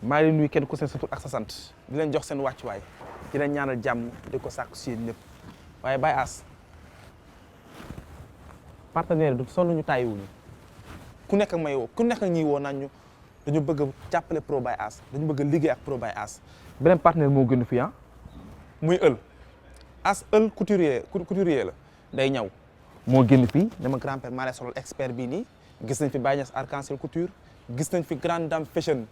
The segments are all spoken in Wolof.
maa ngi leen nuyu kenn ku seen sa tur ak sa sant di leen jox seen wàccuwaay di leen ñaanal jàmm di ko sàkku si yéen ñëpp waaye Baye Ass partenaire du sonn ñu tàyyiwuñu ku nekk ak may woo ku nekk ak ñuy woo naan ñu dañu bëgg a jàppale Pro Baye Ass dañu bëgg a liggéey ak Pro Baye Ass beneen partenaire moo gën fi muy ël Ass ël couturier la day ñaw moo génn fii dama grand-père maa lay solal expert bii nii gis nañ fi Baye Niass arc-en-ciel couture gis nañ fi grande dame fashion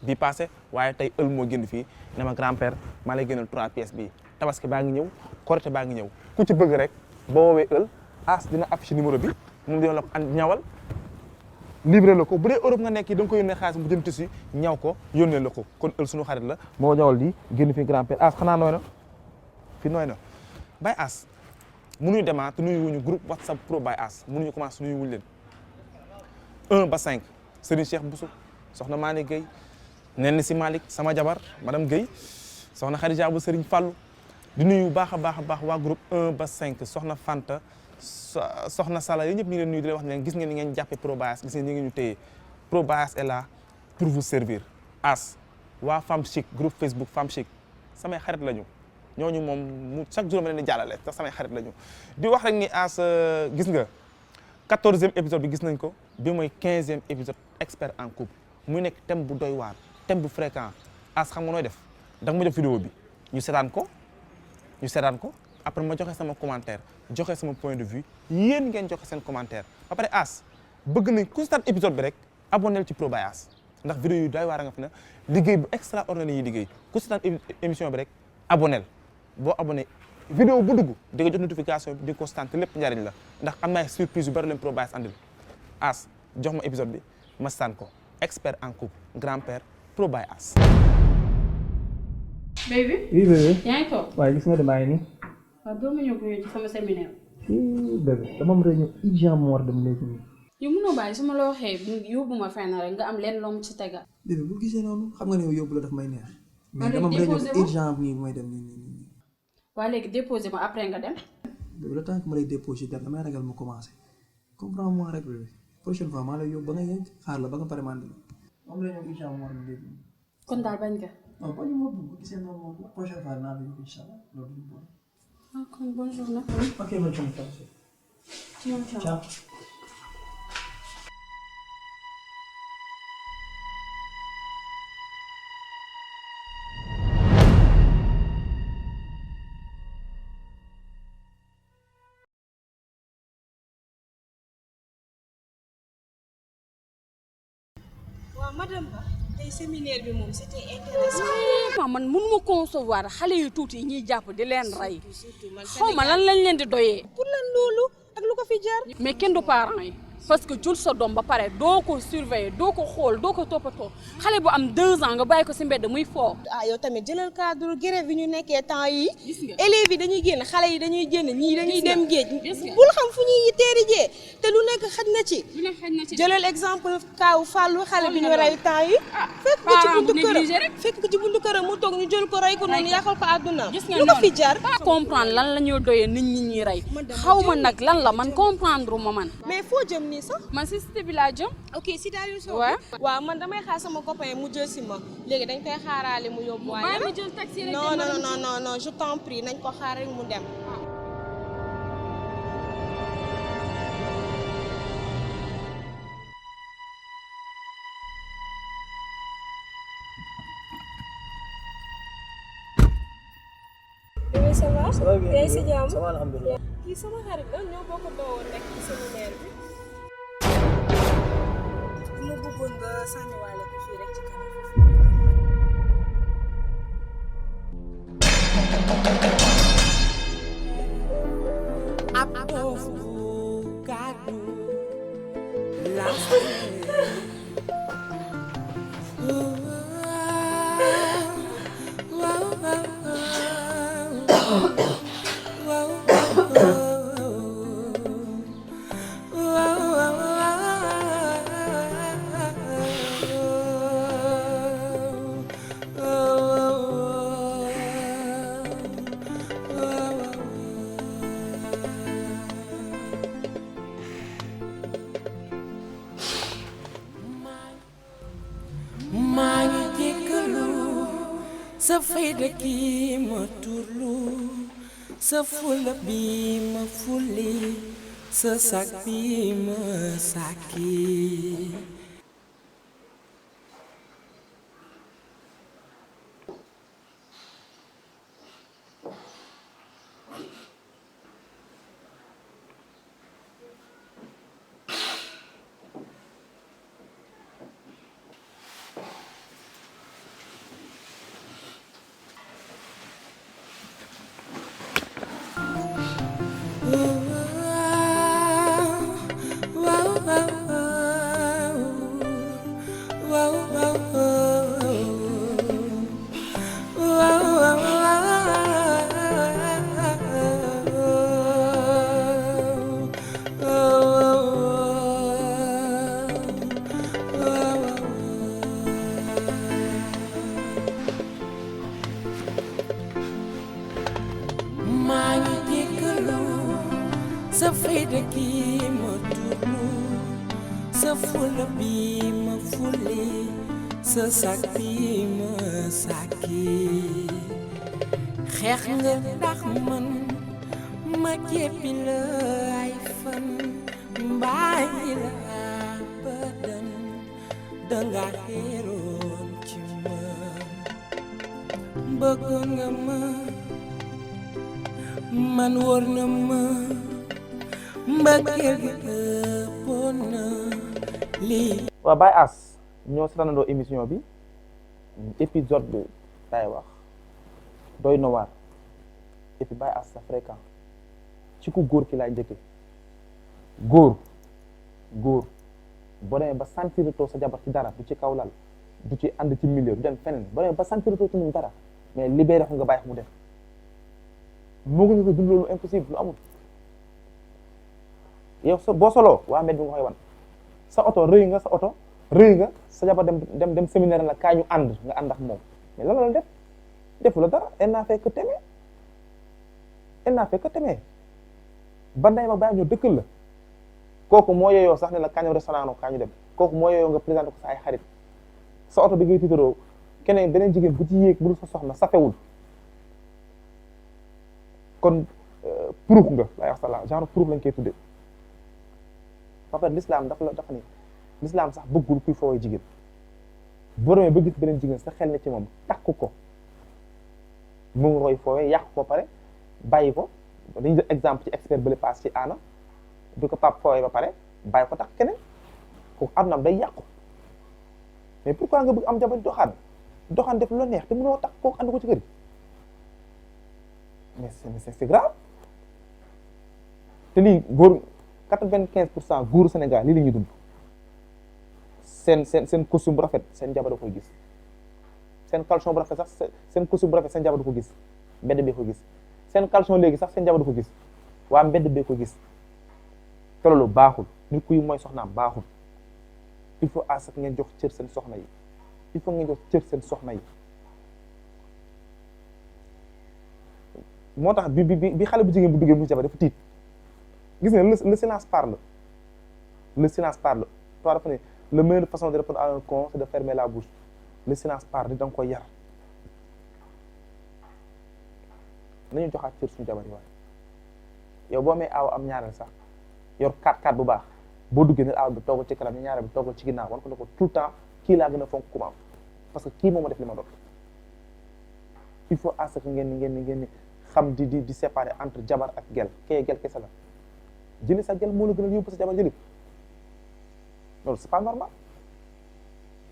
bi passé waaye tey ël moo génn fii ne ma grand-père maa lay génnal 3 pièces bii tabaski baa ngi ñëw korité baa ngi ñëw ku ci bëgg rek boo woowee ël Ass dina affiché numéro bi moom dina la ko ñawal livré la ko bu dee Europe nga nekk yi da nga ko yónnee xaalis mu jëm tissu ñaw ko yónnee la ko kon ël suñu xarit la moo ñawal di génn fii grand-père Ass xanaa nooy na fi nooy na Baye Ass mënuñu demaat te nuyu wuñu groupe WhatsApp Pro Baye Ass mënuñu commencé nuyu wuñu leen 1 ba 5 Serigne Cheikh Bousso soxna Mané Gueye nen si Malick sama jabar madame Guèye soxna Khadija bu Serigne Fallou di nuyu baax a baax waa groupe 1 ba 5 soxna Fanta soxna Sala yéen ñëpp ñu ngi leen nuyu di leen wax ne gis ngeen ni ngeen jàppee Pro Baye Ass gis ngeen ni ngeen ñu téye Pro Baye Ass est là pour vous servir Ass waa Femme Chic groupe Facebook Femme Chic samay xarit lañu ñooñu moom mu chaque jour ma leen di jàllale te samay xarit lañu di wax rek ni Ass gis nga 14e épisode bi gis nañ ko bi mooy 15e épisode expert en couple muy nekk thème bu doy waar thème bu fréquent Ass xam nga nooy def da nga ma jox vidéo bi ñu seetaan ko après ma joxe sama commentaire joxe sama point de vue yéen ngeen joxe seen commentaire ba pare Ass bëgg nañ ku seetaan épisode bi rek abonné ci Pro Baye Ass ndax vidéo yu doy waar nga fi na liggéey bu extraordinaire yi liggéey ku seetaan émission bi rek abonné boo abonné vidéo bu dugg di nga jot notification bi di ko seetaan te lépp njariñ la ndax am na ay surprise yu bari leen Pro Baye Ass andil Ass jox ma épisode bi ma seetaan ko expert en couple grand-père Pro Baye Ass. Baby. Oui bébé. yaa ngi toog. waaye gis nga de maa ngi nii. waaw doo ma ñëw ko ci sama séminaire. Bébé dama am réunion urgent mu war a dem léegi nii. yow mënoo bàyyi su ma la waxee yóbbu ma fenn rek nga am leen loo ci tegal. Bébé bu gisee noonu xam nga ne yow yóbbu la daf may neex. mais léegi dama am réunion déposé ma urgent nii mooy dem nii. waa léegi déposé ma après nga dem. Bébé le temps que ma lay déposé dem damay ragal mu commencé comprends-moi rek bébé prochaine fois maa lay yóbbu ba nga yegg xaar la ba nga pare mandi la. am réunion urgent mu war a dem léegi nii. kon daal bañ nga. non pas ñu ma bu gisee noonu moom prochaine fois naa la yóbbu incha allah loolu du bon. ah kon bonne journée. ok ma jox la ciao. madame Ba tey séminaire bi moom c'était intéressant. man mënuma concevoir xale yu tuuti yi ñuy jàpp di leen rey. surtout xaw ma lan lañ leen di doyee. pour lan loolu ak lu ko fi jar. mais kenn du parents yi parce que jul sa doom ba pare doo ko surveiller doo ko xool doo ko toppatoo xale bu am 2 ans nga bàyyi ko si mbedd muy foo. ah yow tamit jëlal cadre grève yi ñu nekkee temps yi gis nga élèves yi dañuy génn xale yi dañuy génn ñii dañuy dem géej. gis nga bul xam fu ñuy teeri jee te lu nekk xaj na ci. lu ne xëy na ci jëlal exemple kaaw Fallou xale bi ñu rey temps yi. fekk ko ci buntu këram fekk ko ci buntu këram mu toog ñu jël ko rey ko noonu yàqal ko àdduna. gis nga lu ko fi jar. comprendre lan la ñoo doyee nit ñi ñuy rey xaw ma nag lan la man comprendre ma man. mais foo jëm nii sax. man si cité bi laa jëm. ok si daal yu soo. waaw man damay xaar sama copain mu jël si ma léegi dañ koy xaaraale mu yóbbu waaye. ma jël taxi rek non je t'en prie nañ ko xaar rek mu dem. bébé ça va. ça va bien yaa ngi si jàmm. ça va alhamdulilah. kii sama xarit la ñoo bokk doowoon nekk ci séminaire bi. ma bëggoon nga sànniwaale ko fii rek ci kanam sa fayda gi ma turlu sa fulla bi ma fulli sa sak bi ma saki sa fayda gi ma turlu sa fulla bi ma fulli sa sak bi ma saki xeex nga ndax man ma jéppi la ay fan mbaayi la abadan danga xéeroon ci man bëggoon nga ma man wóor na ma mbëggeel gi ëppoon na lii. waaw Baye As ñoo seetaanandoo émission bi épisode bi tay wax doy na waar et puis Baye As sa fréquent ci ku góor ki laay njëkke góor boo demee ba sentiratoo sa jabar ci dara du ci kaw lal du ci ànd ci milieu du dem feneen boo demee ba sentiratoo ci moom dara mais libéré ko nga bàyyi ko mu def moo ngi ñu ko dund loolu impossible lu amul yow boo soloo waa mbedd bi nga koy wan sa oto rëy nga sa jabar dem séminaire la kaa ñu ànd nga ànd ak moom mais lan la def defu la dara elle n'a fait que t'aimer ba ndey ma bàyyi ñoo dëkkal la kooku moo yeyoo sax ne la kañu restaurant no kaa ñu dem kooku moo yeyoo nga présenté ko sa ay xarit sa oto bi ngay tiitaroo keneen beneen jigéen bu ci yéeg bu dul sa soxna safewul kon prouve nga lay wax sa genre prouve lañ koy tuddee en fait l'islam dafa ni l'islam sax bëggul kuy fooy jigéen boo demee ba gis beneen jigéen sa xel ne ci moom takku ko mu ngi koy fooyee yàq ko pare bàyyi ko dañuy jël exemple ci expert bële paas ci aana bi ko pap fooyee ba pare bàyyi ko takk keneen kooku adnaam day yàqu mais pourquoi nga bëgg am jabar doxaan def lu la neex te mënoo takk kooku ànd ko ci kër mais c'est grave te lii góor 95% góoru Sénégal lii la ñuy dund seen costume bu rafet seen jabar da koy gis seen caleçon bu rafet sax seen costume bu rafet seen jabar da ko gis mbedd bee ko gis seen caleçon léegi sax seen jabar da ko gis waa mbedd bee ko gis te loolu baaxul nit kuy mooy soxnaam baaxul il faut à ce que ngeen jox cër seen soxna yi il faut ngeen jox cër seen soxna yi moo tax bi xale bu jigéen bu duggee mu jabar dafa tiit gis nga le silence parle toi dafa ne la meilleure façon de répondre à un con c'est de fermer la bouche le silence parle da nga koy yar nañu joxaat cër suñu jabar yi waaye yow boo amee aaw am ñaareel sax yor 4-4 bu baax boo duggee ne aaw bi toogal ci kanam ñu ñaareel bi toogal ci ginnaaw wan ko ne ko tout le temps kii laa gën a fonk ku ma am parce que kii moom ma def li ma doon il faut à ce que ngeen xam di séparer entre jabar ak gel kee gel kese la jëli sa gel moo la gën a yóbbu sa jabar jëli loolu c'est pas normal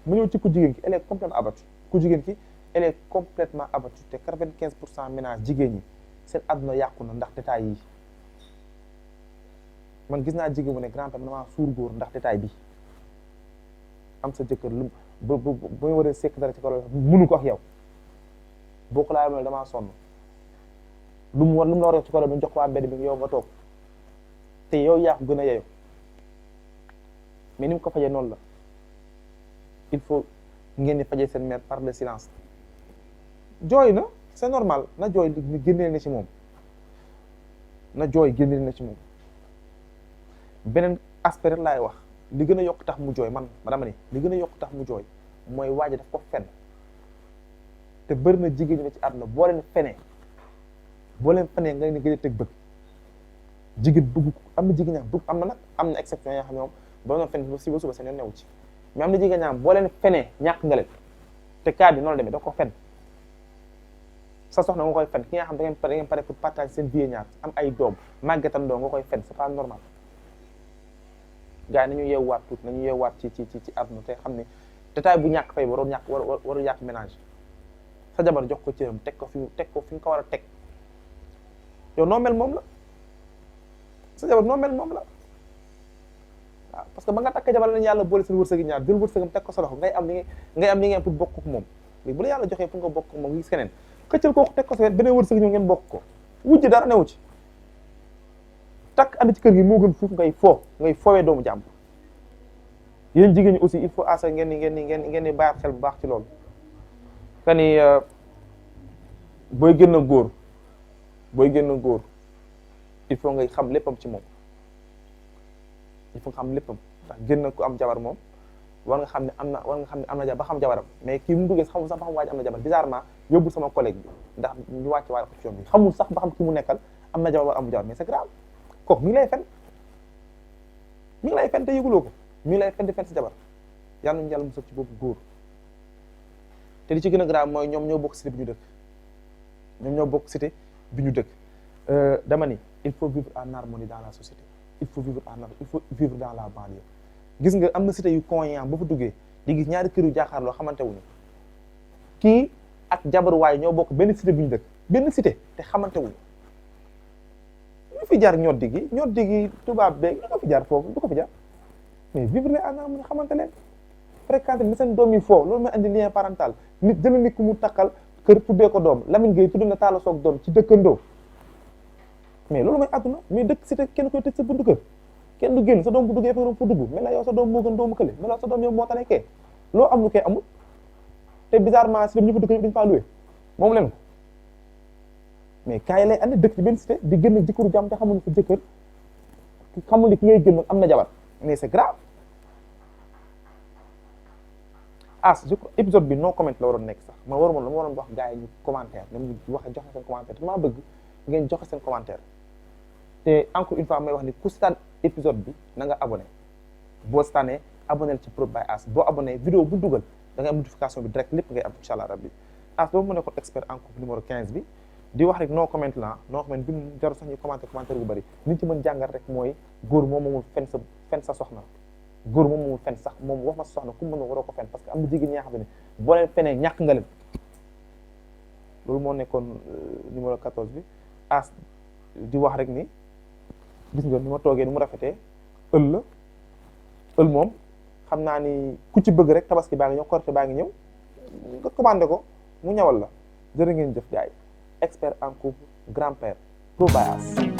mu ñëw ci ku jigéen ki elle est complètement abattue ku jigéen ki elle est complètement abattue te 95% ménage jigéen ñi seen àdduna yàqu na ndax détails yi man gis naa jigéen bu ne grand-père damaa suur góor ndax détail bi am sa jëkkër lu ba ñu waree sekk dara ci kaw mënu ko ak yow boo ko laajee damaa sonn lu mu la war a ci kaw ñu jox ko waa mbedd bi yow nga toog te yow yaa ko gën a yeyoo mais ni mu ko fajee noonu la il faut ngeen di fajee seen mère par le silence jooy na c'est normal na jooy ni génnee na ci moom na jooy génnee na ci moom beneen aspect rek laay wax li gën a yokk tax mu jooy man dama ni li gën a yokk tax mu jooy mooy waaja daf ko fenn te bëri na jigéen ñi ne ci àdduna boo leen fenee nga ni gën a teg bëgg jigéen bëgg am na jigéen ñaam bëgg am na nag am na exception yoo xam ne moom boo doon fen si ba suba seen yoon newu ci mais am na jigéen ñaam boo leen fenee ñàkk nga leen te cas bi noonu la demee da ko fen sa soxna nga koy fen ki nga xam da ngeen pare pour partager seen vie ñaar am ay doom màggetandoo nga koy fen c'est pas normal gars yi nañu yeewuwaat tuuti nañu yeewuwaat ci àdduna te xam ne détail bu ñàkk fay warul yàq ménage sa jabar jox ko cëram teg ko fi nga ko war a teg yow noo mel moom la sa jabar noo mel moom la waaw parce que ba nga takk jabar lañu yàlla boole seen wërsëgi ñaar jël wërsëgam teg ko sa loxo ngay am li ngeen pour bokk ak moom léegi bu la yàlla joxee pour nga bokk ak moom gis keneen xëccal kooku teg ko sa wet beneen wërsëg ñëw ngeen bokk ko wujj dara newu ci takk ànd ci kër gi moo gën fuuf ngay foowee doomu jàmm yéen jigéen ñi aussi il faut asa ngeen ni bàyyi xel bu baax ci loolu que ni booy génn góor il faut ngay xam léppam ci moom il faut nga xam léppam ndax génn ku am jabar moom war nga xam ne am na jabar ba xam jabaram mais kii mu duggee xamul sax ba xam waa ji am na jabar bizarrement yóbbul sama collègue bi ndax ñu wàcc waa option bi xamul sax ba xam ki mu nekkal am na jabar wala amul jabar mais c'est grave kooku mi ngi lay fen te yëguloo ko mi ngi lay fen di fen si jabar yàlla nañu yàlla musal ci boobu góor te li ci gën a grave mooy ñoom ñoo bokk cité bi ñu dëkk dama ni il faut vivre en harmonie dans la société il faut vivre dans la banlieue gis nga am na cité yu conscient ba fa duggee di gis ñaari kër yu jaaxaarloo xamante wuñu kii ak jabaru waaye ñoo bokk benn cité bi ñu dëkk benn cité te xamante wuñu ñu fi jaar ñoddi gi tubaab beeg ñu ko fi jaar foofu du ko fi jaar mais vivre ne en harmonie xamante leen fréquenté ni seen doom yi foofu loolu mooy andi lien parental nit jël nit ku mu takkal kër tuddee ko doom Lamine Gueye tudd na Talla Sock doom ci dëkkandoo mais loolu mooy àdduna mais dëkk cité kenn koy tëj sa buntu kër kenn du génn sa doom bu duggee fa dugg mel na yow sa doom moo gën doomu kële mel na sa doom yow moo tane kee loo am lu koy amul te bizarrement si ñu fa dëkk dañu faa loué moom leen ko mais kaay lay andi dëkk ci benn cité di génn jëkkëru jàmm te xamuñu fa jëkkër xamul ni ki ngay génn am na jabar mais c'est grave je crois épisode bi no comment la waroon nekk sax ma waroon wax gars yi ñu commentaire ñu joxe seen commentaire damaa bëgg ngeen joxe seen commentaire te encore une fois may wax ni ku seetaan épisode bi na nga abonné boo seetaanee abonné ci Prod by As boo abonné vidéo bu dugal da ngay am notification bi direct lépp ngay am incha allah rabbi As boobu mu nekkoon expert en couple numéro 15 bi di wax rek no comment la no comment bi mu jaru sax ñu commentaire bu bëri nit ci mën jàngat rek mooy góor moom moomul fen sa soxna góor moom moomul fen sax moom wax ma sa soxna ku mën na waroo ko fen parce que am na jigéen ñi nga xam ne boo leen fenee ñàkk nga leen loolu moo nekkoon numéro 14 bi As di wax rek ni gis nga ni ma toogee ni mu rafetee ël moom xam naa ni ku ci bëgg rek tabaski baa ngi ñëw korité baa ngi ñëw nga commandé ko mu ñawal la jërë ngeen jëf gars yi expert en couple grand-père Prod by As